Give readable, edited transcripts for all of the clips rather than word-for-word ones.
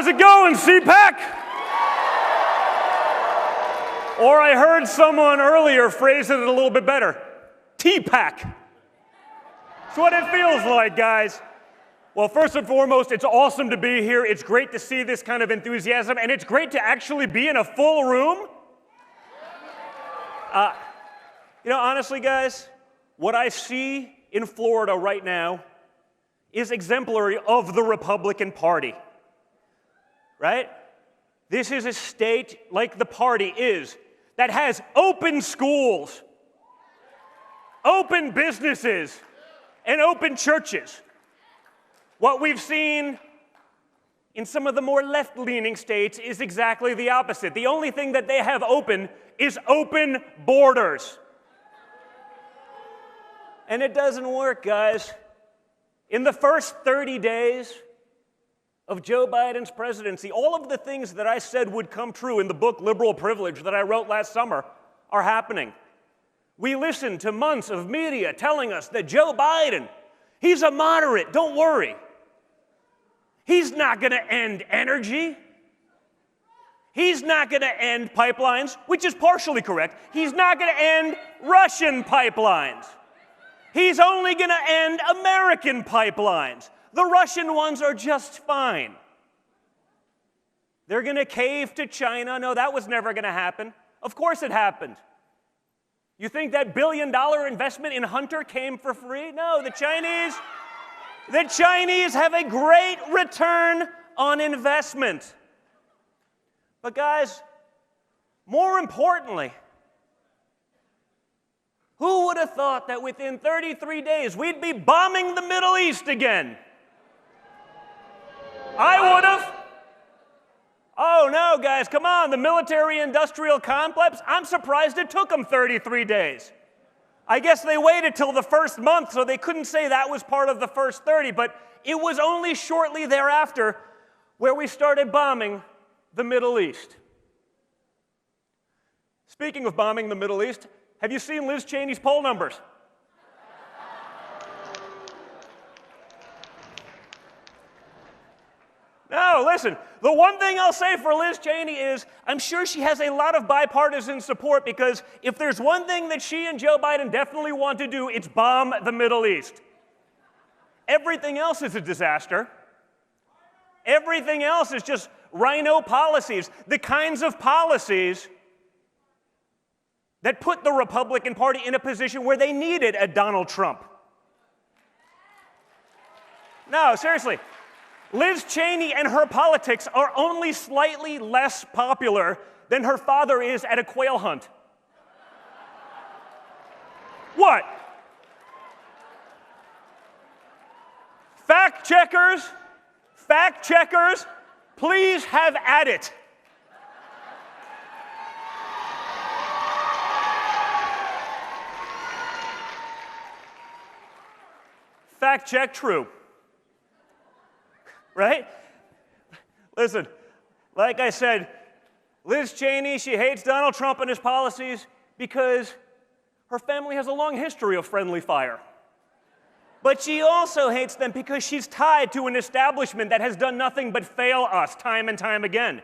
How's it going, CPAC? Or I heard someone earlier phrase it a little bit better. TPAC. That's what it feels like, guys. Well, first and foremost, it's awesome to be here. It's great to see this kind of enthusiasm, and it's great to actually be in a full room. Honestly, guys, what I see in Florida right now is exemplary of the Republican Party, right? This is a state, like the party is, that has open schools, open businesses, and open churches. What we've seen in some of the more left-leaning states is exactly the opposite. The only thing that they have open is open borders. And it doesn't work, guys. In the first 30 days of Joe Biden's presidency, all of the things that I said would come true in the book Liberal Privilege that I wrote last summer are happening. We listened to months of media telling us that Joe Biden, he's a moderate, don't worry. He's not going to end energy. He's not going to end pipelines, which is partially correct. He's not going to end Russian pipelines. He's only going to end American pipelines. The Russian ones are just fine. They're going to cave to China. No, that was never going to happen. Of course it happened. You think that billion-dollar investment in Hunter came for free? No, the Chinese have a great return on investment. But guys, more importantly, who would have thought that within 33 days we'd be bombing the Middle East again? I would have. Oh no, guys, come on, the military-industrial complex, I'm surprised it took them 33 days. I guess they waited till the first month, so they couldn't say that was part of the first 30, but it was only shortly thereafter where we started bombing the Middle East. Speaking of bombing the Middle East, have you seen Liz Cheney's poll numbers? No, listen, the one thing I'll say for Liz Cheney is I'm sure she has a lot of bipartisan support, because if there's one thing that she and Joe Biden definitely want to do, it's bomb the Middle East. Everything else is a disaster. Everything else is just rhino policies, the kinds of policies that put the Republican Party in a position where they needed a Donald Trump. No, seriously. Liz Cheney and her politics are only slightly less popular than her father is at a quail hunt. What? Fact checkers, please have at it. Fact check true. Right? Listen, like I said, Liz Cheney, she hates Donald Trump and his policies because her family has a long history of friendly fire. But she also hates them because she's tied to an establishment that has done nothing but fail us time and time again.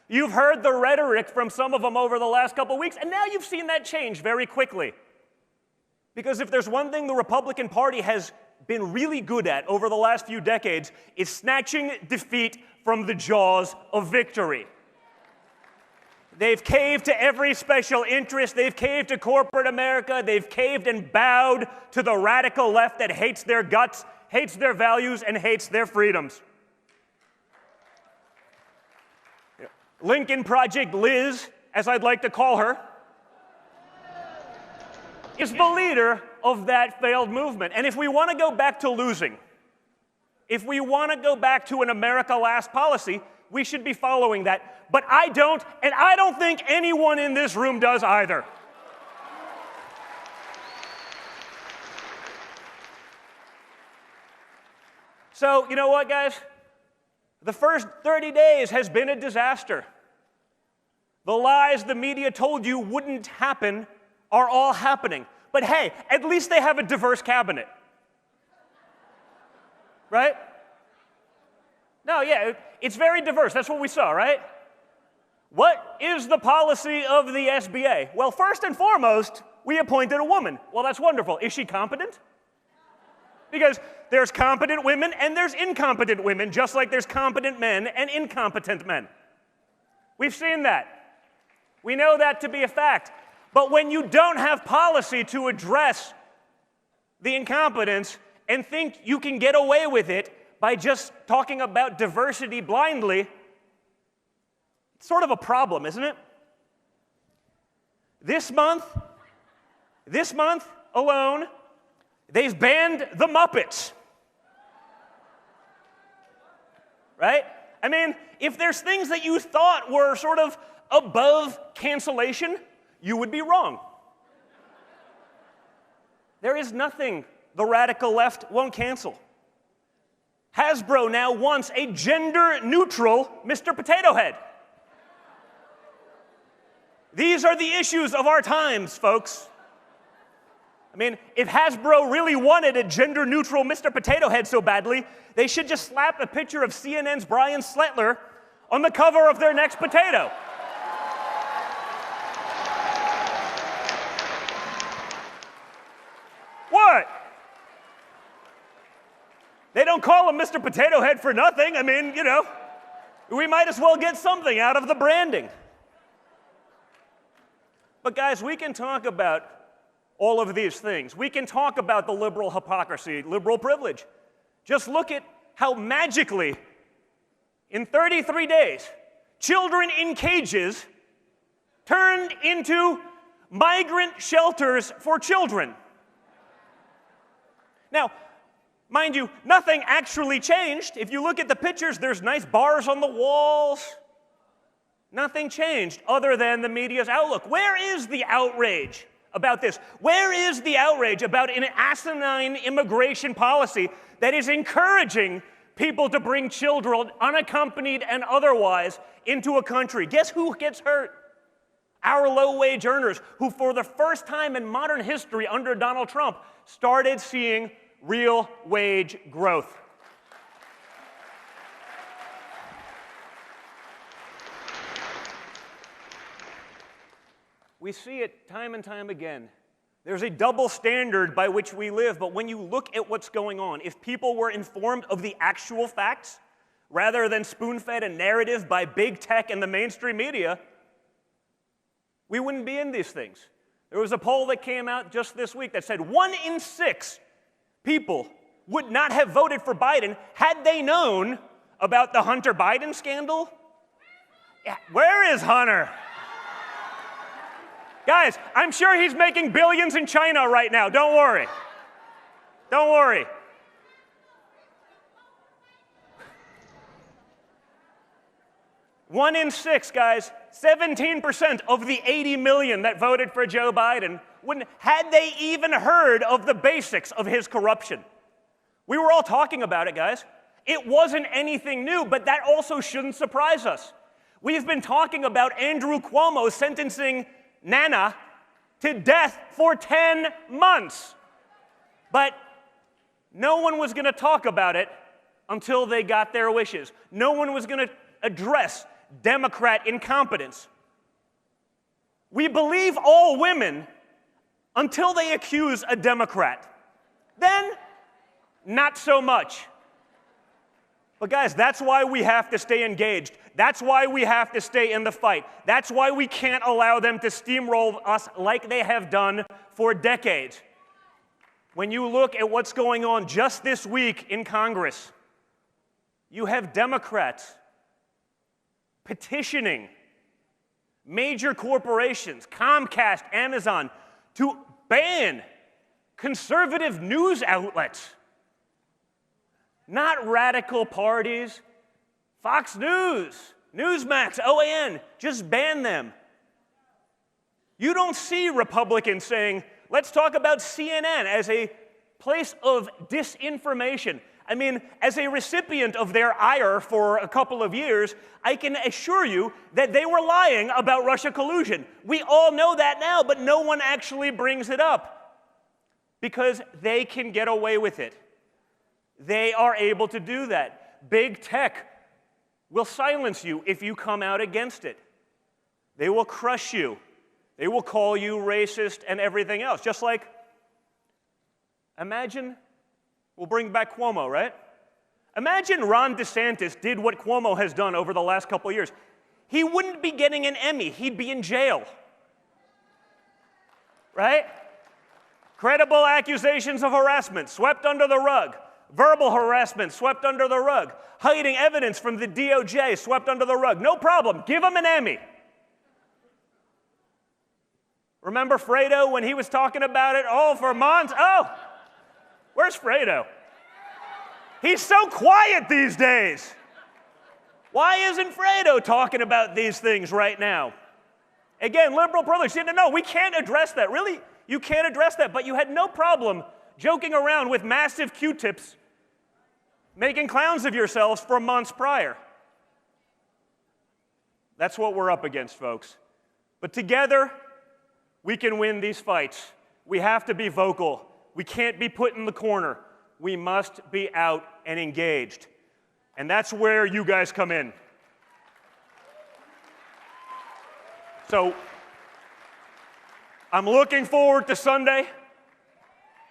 You've heard the rhetoric from some of them over the last couple weeks, and now you've seen that change very quickly. Because if there's one thing the Republican Party has been really good at over the last few decades, is snatching defeat from the jaws of victory. They've caved to every special interest. They've caved to corporate America. They've caved and bowed to the radical left that hates their guts, hates their values, and hates their freedoms. Lincoln Project Liz, as I'd like to call her, is the leader of that failed movement. And if we want to go back to losing, if we want to go back to an America Last policy, we should be following that. But I don't, and I don't think anyone in this room does either. So, you know what, guys? The first 30 days has been a disaster. The lies the media told you wouldn't happen are all happening. But hey, at least they have a diverse cabinet. Right? No, yeah, it's very diverse. That's what we saw, right? What is the policy of the SBA? Well, first and foremost, we appointed a woman. Well, that's wonderful. Is she competent? Because there's competent women and there's incompetent women, just like there's competent men and incompetent men. We've seen that. We know that to be a fact. But when you don't have policy to address the incompetence and think you can get away with it by just talking about diversity blindly, it's sort of a problem, isn't it? This month alone, they've banned the Muppets. Right? I mean, if there's things that you thought were sort of above cancellation, you would be wrong. There is nothing the radical left won't cancel. Hasbro now wants a gender-neutral Mr. Potato Head. These are the issues of our times, folks. I mean, if Hasbro really wanted a gender-neutral Mr. Potato Head so badly, they should just slap a picture of CNN's Brian Sletler on the cover of their next potato. What? They don't call him Mr. Potato Head for nothing. I mean, you know, we might as well get something out of the branding. But guys, we can talk about all of these things. We can talk about the liberal hypocrisy, liberal privilege. Just look at how magically, in 33 days, children in cages turned into migrant shelters for children. Now, mind you, nothing actually changed. If you look at the pictures, there's nice bars on the walls. Nothing changed other than the media's outlook. Where is the outrage about this? Where is the outrage about an asinine immigration policy that is encouraging people to bring children, unaccompanied and otherwise, into a country? Guess who gets hurt? Our low-wage earners, who for the first time in modern history under Donald Trump started seeing real wage growth. We see it time and time again. There's a double standard by which we live, but when you look at what's going on, if people were informed of the actual facts, rather than spoon-fed a narrative by big tech and the mainstream media, we wouldn't be in these things. There was a poll that came out just this week that said 1 in 6 people would not have voted for Biden had they known about the Hunter Biden scandal. Yeah, where is Hunter? Guys, I'm sure he's making billions in China right now. Don't worry. Don't worry. One in 6, guys, 17% of the 80 million that voted for Joe Biden wouldn't, had they even heard of the basics of his corruption. We were all talking about it, guys. It wasn't anything new, but that also shouldn't surprise us. We've been talking about Andrew Cuomo sentencing Nana to death for 10 months. But no one was going to talk about it until they got their wishes. No one was going to address Democrat incompetence. We believe all women until they accuse a Democrat. Then, not so much. But guys, that's why we have to stay engaged. That's why we have to stay in the fight. That's why we can't allow them to steamroll us like they have done for decades. When you look at what's going on just this week in Congress, you have Democrats petitioning major corporations, Comcast, Amazon, to ban conservative news outlets. Not radical parties. Fox News, Newsmax, OAN, just ban them. You don't see Republicans saying, let's talk about CNN as a place of disinformation. I mean, as a recipient of their ire for a couple of years, I can assure you that they were lying about Russia collusion. We all know that now, but no one actually brings it up because they can get away with it. They are able to do that. Big tech will silence you if you come out against it. They will crush you. They will call you racist and everything else. Just like, imagine, we'll bring back Cuomo, right? Imagine Ron DeSantis did what Cuomo has done over the last couple of years. He wouldn't be getting an Emmy. He'd be in jail. Right? Credible accusations of harassment swept under the rug. Verbal harassment swept under the rug. Hiding evidence from the DOJ swept under the rug. No problem. Give him an Emmy. Remember Fredo when he was talking about it? Oh, for months? Oh, where's Fredo? He's so quiet these days. Why isn't Fredo talking about these things right now? Again, liberal privilege. No, we can't address that. Really, you can't address that. But you had no problem joking around with massive Q-tips, making clowns of yourselves for months prior. That's what we're up against, folks. But together, we can win these fights. We have to be vocal. We can't be put in the corner. We must be out and engaged. And that's where you guys come in. So, I'm looking forward to Sunday.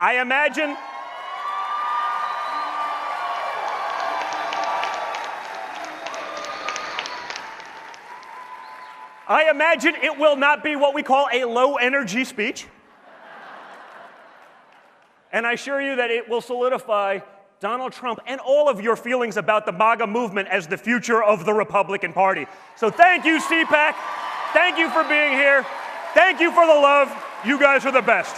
I imagine it will not be what we call a low-energy speech. And I assure you that it will solidify Donald Trump and all of your feelings about the MAGA movement as the future of the Republican Party. So thank you, CPAC. Thank you for being here. Thank you for the love. You guys are the best.